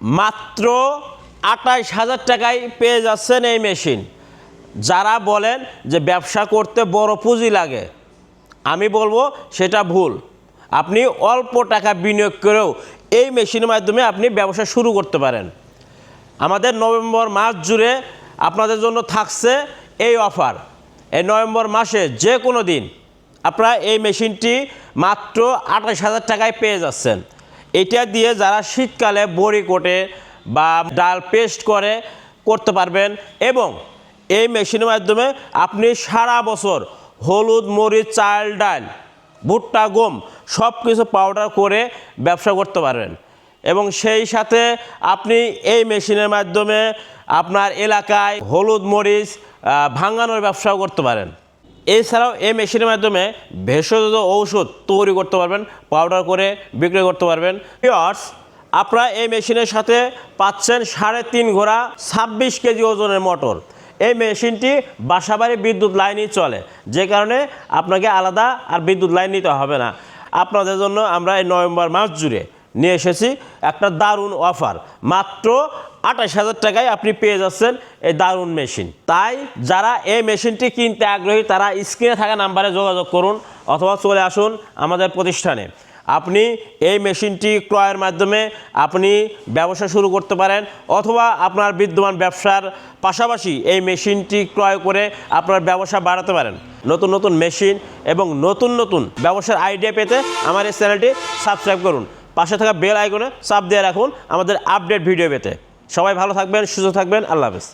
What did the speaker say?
মাত্র ২৮,০০০ টাকায় পেয়ে যাচ্ছেন এই মেশিন। যারা বলেন যে ব্যবসা করতে বড় পুঁজি লাগে, আমি বলবো সেটা ভুল। আপনি অল্প টাকা বিনিয়োগ করেও এই মেশিনের মাধ্যমে আপনি ব্যবসা শুরু করতে পারেন। আমাদের নভেম্বর মাস জুড়ে আপনাদের জন্য থাকছে এই অফার। এই নভেম্বর মাসে যে কোনো দিন আপনারা এই মেশিনটি মাত্র ২৮,০০০ টাকায় পেয়ে যাচ্ছেন। এটা দিয়ে যারা শীতকালে বড়ি কোটে বা ডাল পেস্ট করতে পারবেন, এবং এই মেশিনের মাধ্যমে আপনি সারা বছর হলুদ, মরিচ, চাল, ডাল, ভুট্টা, গম সব কিছু পাউডার করে ব্যবসা করতে পারবেন। এবং সেই সাথে আপনি এই মেশিনের মাধ্যমে আপনার এলাকায় হলুদ, মরিচ ভাঙানোর ব্যবসাও করতে পারেন। এছাড়াও এই মেশিনের মাধ্যমে ভেষজ ঔষধ তৈরি করতে পারবেন, পাউডার করে বিক্রি করতে পারবেন। ভিউয়ার্স, আপনারা এই মেশিনের সাথে পাচ্ছেন ৩.৫ ঘোড়া ২৬ কেজি ওজনের মোটর। এই মেশিনটি বাসাবাড়ি বিদ্যুৎ লাইনেই চলে, যে কারণে আপনাকে আলাদা আর বিদ্যুৎ লাইন নিতে হবে না। আপনাদের জন্য আমরা এই নভেম্বর মাস জুড়ে নিয়ে এসেছি একটা দারুণ অফার। মাত্র ২৮,০০০ টাকায় আপনি পেয়ে যাচ্ছেন এই দারুণ মেশিন। তাই যারা এই মেশিনটি কিনতে আগ্রহী তারা স্ক্রিনে থাকা নাম্বারে যোগাযোগ করুন অথবা চলে আসুন আমাদের প্রতিষ্ঠানে। আপনি এই মেশিনটি ক্রয়ের মাধ্যমে আপনি ব্যবসা শুরু করতে পারেন, অথবা আপনার বিদ্যমান ব্যবসার পাশাপাশি এই মেশিনটি ক্রয় করে আপনার ব্যবসা বাড়াতে পারেন। নতুন নতুন মেশিন এবং নতুন নতুন ব্যবসার আইডিয়া পেতে আমার এই চ্যানেলটি সাবস্ক্রাইব করুন। পাশে থাকা বেল আইকনে চাপ দিয়ে রাখুন আমাদের আপডেট ভিডিও পেতে। সবাই ভালো থাকবেন, সুস্থ থাকবেন। আল্লাহ হাফেজ।